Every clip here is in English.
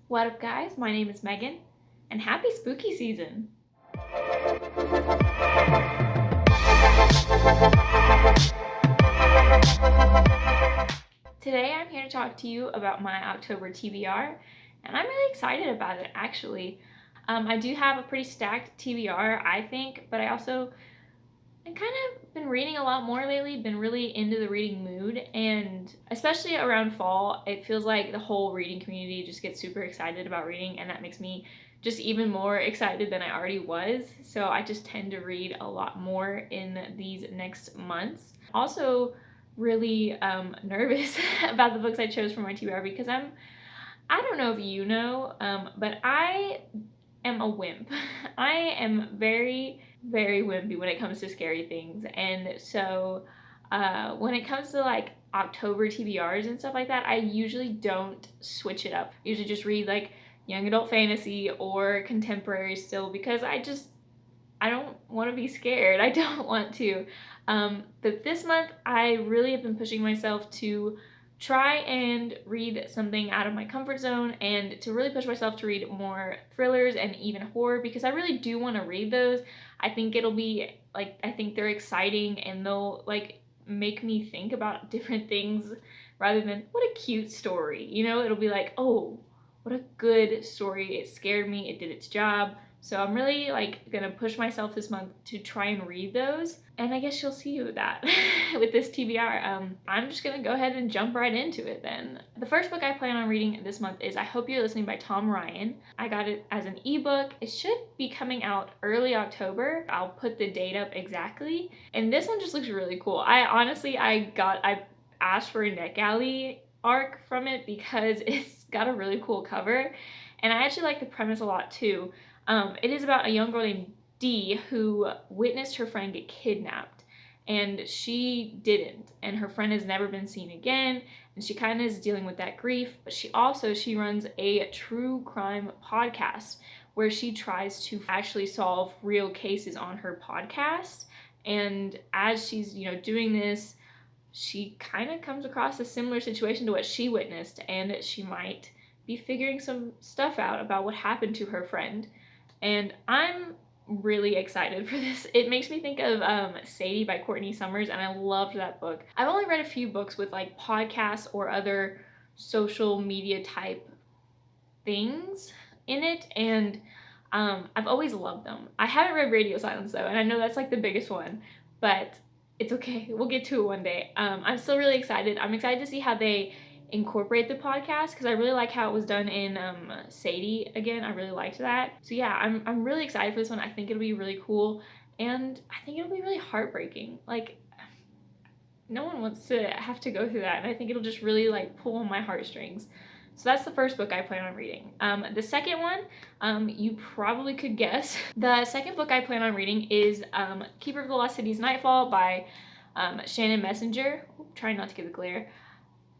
What up, guys? My name is Megan, and happy spooky season! Today I'm here to talk to you about my October TBR, and I'm really excited about it actually. I do have a pretty stacked TBR, I think, but I've kind of been reading a lot more lately, been really into the reading mood, and especially around fall, it feels like the whole reading community just gets super excited about reading, and that makes me just even more excited than I already was. So I just tend to read a lot more in these next months. Also, really nervous about the books I chose for my TBR because I don't know if you know, but I am a wimp. I am very, very wimpy when it comes to scary things. And so when it comes to like October TBRs and stuff like that, I usually don't switch it up. I usually just read like young adult fantasy or contemporary still because I don't want to be scared. I don't want to. But this month, I really have been pushing myself to try and read something out of my comfort zone and to really push myself to read more thrillers and even horror because I really do want to read those. I think it'll be like, I think they're exciting and they'll like make me think about different things rather than what a cute story. It'll be like, oh, what a good story. It scared me, it did its job. So I'm really like gonna push myself this month to try and read those. And I guess you'll see that with this TBR. I'm just gonna go ahead and jump right into it then. The first book I plan on reading this month is I Hope You're Listening by Tom Ryan. I got it as an ebook. It should be coming out early October. I'll put the date up exactly. And this one just looks really cool. I asked for a NetGalley arc from it because it's got a really cool cover. And I actually like the premise a lot too. It is about a young girl named Dee who witnessed her friend get kidnapped, and she didn't, and her friend has never been seen again, and she kind of is dealing with that grief. But she runs a true crime podcast where she tries to actually solve real cases on her podcast. And as she's doing this, she kind of comes across a similar situation to what she witnessed, and she might be figuring some stuff out about what happened to her friend. And I'm really excited for this. It makes me think of Sadie by Courtney Summers, and I loved that book. I've only read a few books with like podcasts or other social media type things in it, and I've always loved them. I haven't read Radio Silence though, and I know that's like the biggest one, but it's okay. We'll get to it one day. I'm still really excited. I'm excited to see how they incorporate the podcast because I really like how it was done in Sadie again. I really liked that. So yeah, I'm really excited for this one. I think it'll be really cool, and I think it'll be really heartbreaking. Like, no one wants to have to go through that, and I think it'll just really like pull on my heartstrings. So that's the first book I plan on reading. The second one, you probably could guess. The second book I plan on reading is Keeper of the Lost Cities Nightfall by Shannon Messenger. Trying not to get the glare.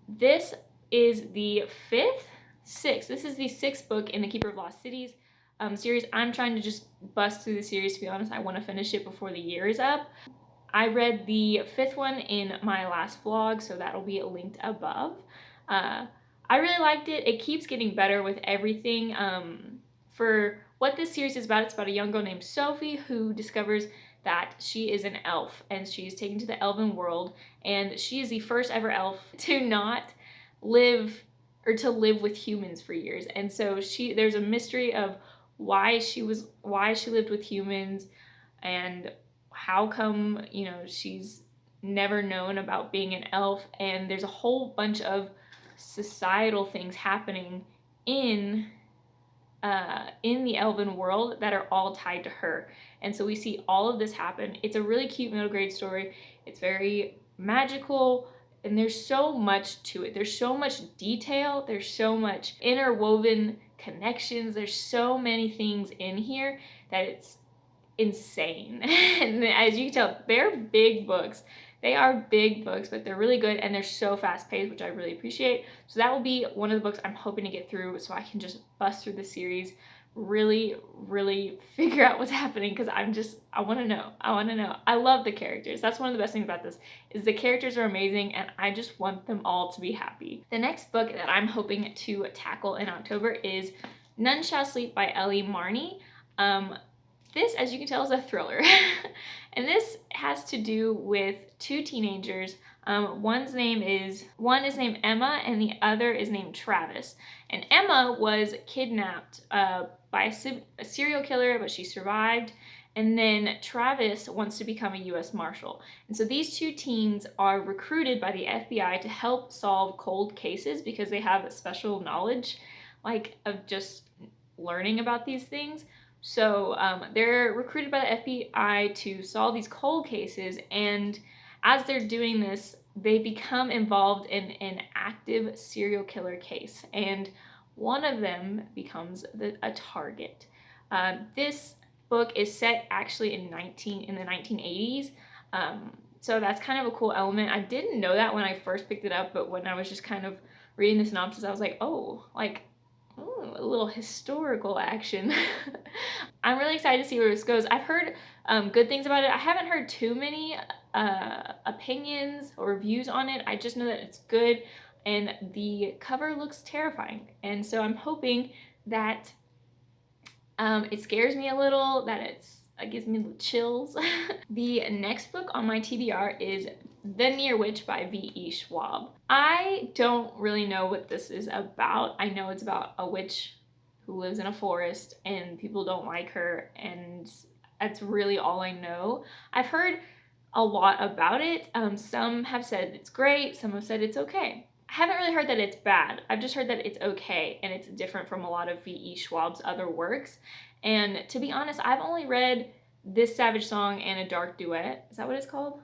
This is the this is the sixth book in the Keeper of Lost Cities series. I'm trying to just bust through the series, to be honest. I want to finish it before the year is up. I read the fifth one in my last vlog, so that'll be linked above. I really liked it. It keeps getting better with everything. For what this series is about, it's about a young girl named Sophie who discovers that she is an elf, and she is taken to the elven world, and she is the first ever elf to not live with humans for years. And so there's a mystery of why she lived with humans, and how come she's never known about being an elf. And there's a whole bunch of societal things happening in the elven world that are all tied to her. And so we see all of this happen. It's a really cute middle grade story. It's very magical, and there's so much to it. There's so much detail. There's so much interwoven connections. There's so many things in here that it's insane. And as you can tell, they're big books. They are big books, but they're really good, and they're so fast paced, which I really appreciate. So that will be one of the books I'm hoping to get through so I can just bust through the series really, really figure out what's happening because I want to know. I want to know. I love the characters. That's one of the best things about this is the characters are amazing and I just want them all to be happy. The next book that I'm hoping to tackle in October is None Shall Sleep by Ellie Marney. This, as you can tell, is a thriller. And this has to do with two teenagers. One is named Emma and the other is named Travis. And Emma was kidnapped by a serial killer, but she survived. And then Travis wants to become a U.S. Marshal. And so these two teens are recruited by the FBI to help solve cold cases because they have special knowledge, like of just learning about these things. So they're recruited by the FBI to solve these cold cases, and as they're doing this, they become involved in an active serial killer case, and one of them becomes a target. This book is set actually in the 1980s, so that's kind of a cool element. I didn't know that when I first picked it up, but when I was just kind of reading the synopsis, I was like, oh, like, ooh, a little historical action. I'm really excited to see where this goes. I've heard good things about it. I haven't heard too many opinions or reviews on it. I just know that it's good and the cover looks terrifying. And so I'm hoping that it scares me a little, that it gives me chills. The next book on my TBR is The Near Witch by V.E. Schwab. I don't really know what this is about. I know it's about a witch who lives in a forest and people don't like her, and that's really all I know. I've heard a lot about it. Some have said it's great, some have said it's okay. I haven't really heard that it's bad. I've just heard that it's okay and it's different from a lot of V.E. Schwab's other works. And to be honest, I've only read This Savage Song and A Dark Duet. Is that what it's called?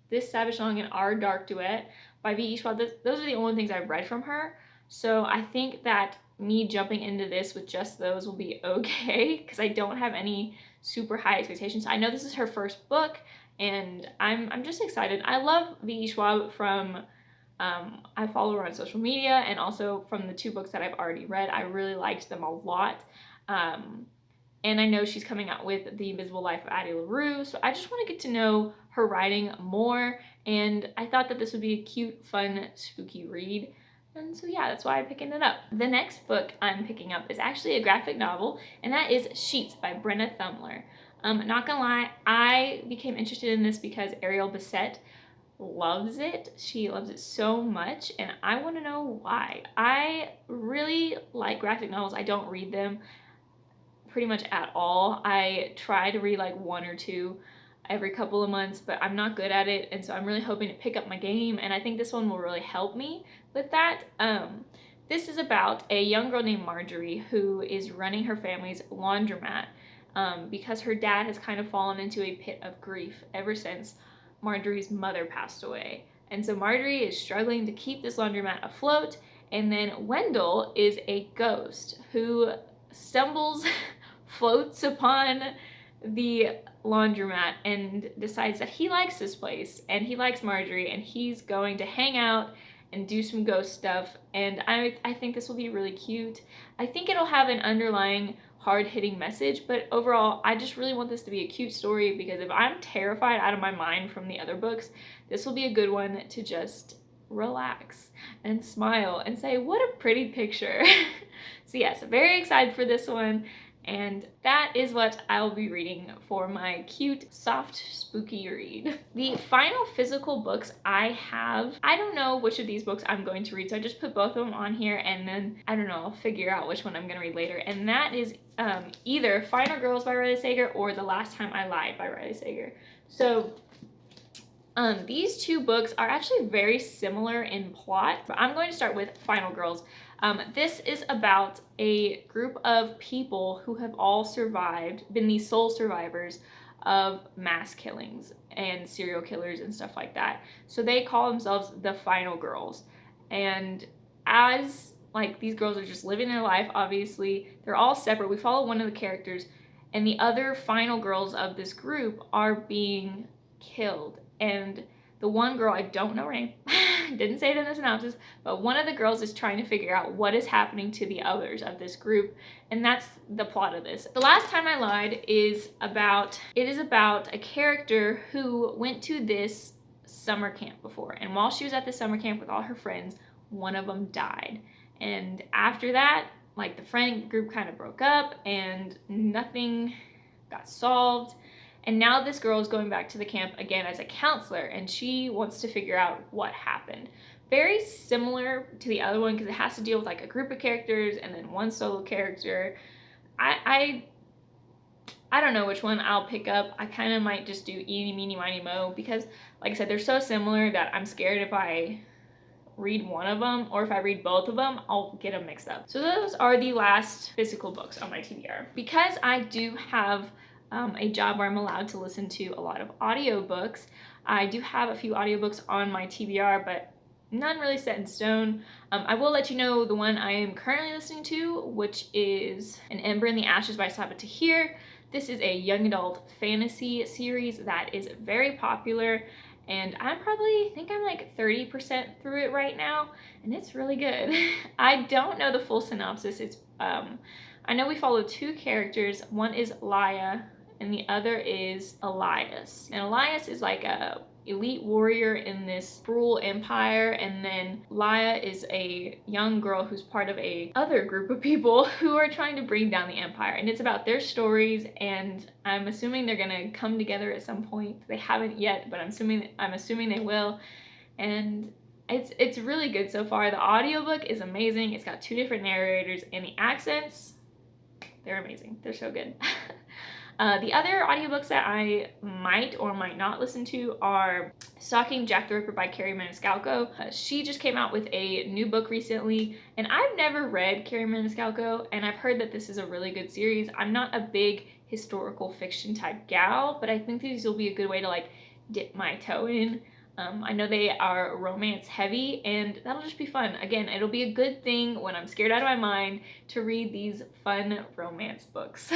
This Savage Song and Our Dark Duet by V.E. Schwab. Those are the only things I've read from her. So I think that me jumping into this with just those will be okay because I don't have any super high expectations. I know this is her first book and I'm just excited. I love V.E. Schwab from, I follow her on social media and also from the two books that I've already read. I really liked them a lot. And I know she's coming out with The Invisible Life of Addie LaRue, so I just want to get to know her writing more, and I thought that this would be a cute, fun, spooky read, and so yeah, that's why I'm picking it up. The next book I'm picking up is actually a graphic novel, and that is Sheets by Brenna Thummler. Not gonna lie, I became interested in this because Ariel Bissett loves it. She loves it so much, and I want to know why. I really like graphic novels. I don't read them pretty much at all. I try to read like one or two every couple of months, but I'm not good at it, and so I'm really hoping to pick up my game, and I think this one will really help me with that. This is about a young girl named Marjorie who is running her family's laundromat because her dad has kind of fallen into a pit of grief ever since Marjorie's mother passed away. And so Marjorie is struggling to keep this laundromat afloat, and then Wendell is a ghost who floats upon the laundromat and decides that he likes this place and he likes Marjorie and he's going to hang out and do some ghost stuff, and I think this will be really cute. I think it'll have an underlying hard-hitting message, but overall I just really want this to be a cute story because if I'm terrified out of my mind from the other books, this will be a good one to just relax and smile and say, what a pretty picture. So yes, very excited for this one, and that is what I'll be reading for my cute, soft, spooky read. The final physical books I have, I don't know which of these books I'm going to read, so I just put both of them on here, and then, I don't know, I'll figure out which one I'm going to read later, and that is either Final Girls by Riley Sager or The Last Time I Lied by Riley Sager. So these two books are actually very similar in plot, but I'm going to start with Final Girls. This is about a group of people who have all survived, been the sole survivors of mass killings and serial killers and stuff like that. So they call themselves the Final Girls. And as like these girls are just living their life, obviously, they're all separate. We follow one of the characters, and the other final girls of this group are being killed. And the one girl, I don't know her name, didn't say it in the synopsis, but one of the girls is trying to figure out what is happening to the others of this group, and that's the plot of this. The Last Time I Lied is about a character who went to this summer camp before, and while she was at the summer camp with all her friends, one of them died. And after that, like, the friend group kind of broke up and nothing got solved. And now this girl is going back to the camp again as a counselor, and she wants to figure out what happened. Very similar to the other one because it has to deal with like a group of characters and then one solo character. I don't know which one I'll pick up. I kind of might just do eeny, meeny, miny, mo, because like I said, they're so similar that I'm scared if I read one of them, or if I read both of them, I'll get them mixed up. So those are the last physical books on my TBR. Because I do have a job where I'm allowed to listen to a lot of audiobooks, I do have a few audiobooks on my TBR, but none really set in stone. I will let you know the one I am currently listening to, which is An Ember in the Ashes by Sabaa Tahir. This is a young adult fantasy series that is very popular, and I think I'm like 30% through it right now, and it's really good. I don't know the full synopsis. It's I know we follow two characters. One is Laya, and the other is Elias. And Elias is like a elite warrior in this cruel empire, and then Laya is a young girl who's part of a other group of people who are trying to bring down the empire, and it's about their stories, and I'm assuming they're gonna come together at some point. They haven't yet, but I'm assuming they will, and it's really good so far. The audiobook is amazing. It's got two different narrators, and the accents, they're amazing. They're so good. The other audiobooks that I might or might not listen to are Stalking Jack the Ripper by Kerri Maniscalco. She just came out with a new book recently, and I've never read Kerri Maniscalco, and I've heard that this is a really good series. I'm not a big historical fiction type gal, but I think these will be a good way to like dip my toe in. I know they are romance heavy, and that'll just be fun. Again, it'll be a good thing when I'm scared out of my mind to read these fun romance books.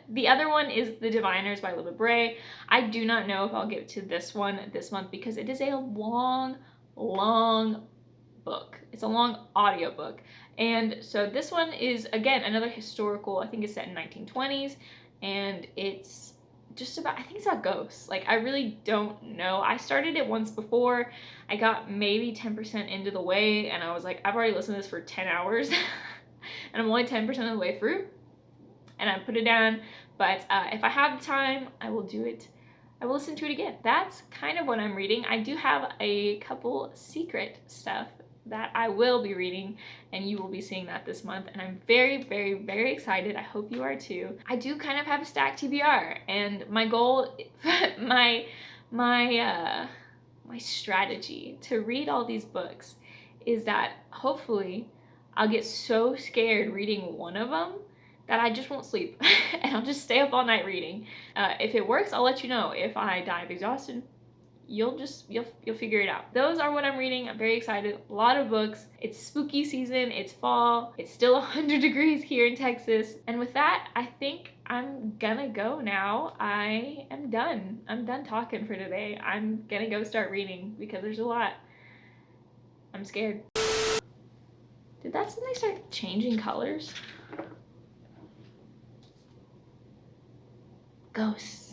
The other one is The Diviners by Libba Bray. I do not know if I'll get to this one this month because it is a long book. It's a long audiobook. And so this one is, again, another historical, I think it's set in 1920s, and it's just about, I think it's about ghosts. Like, I really don't know. I started it once before. I got maybe 10% into the way, and I was like, I've already listened to this for 10 hours, and I'm only 10% of the way through, and I put it down. But if I have the time, I will do it. I will listen to it again. That's kind of what I'm reading. I do have a couple secret stuff that I will be reading, and you will be seeing that this month, and I'm very, very, very excited. I hope you are too. I do kind of have a stacked TBR, and my goal, my strategy to read all these books is that hopefully I'll get so scared reading one of them that I just won't sleep and I'll just stay up all night reading. If it works, I'll let you know. If I die of exhaustion, you'll figure it out. Those are what I'm reading. I'm very excited. A lot of books. It's spooky season. It's fall. It's still 100 degrees here in Texas. And with that, I think I'm gonna go now. I am done. I'm done talking for today. I'm gonna go start reading because there's a lot. I'm scared. Did that suddenly start changing colors? Ghosts.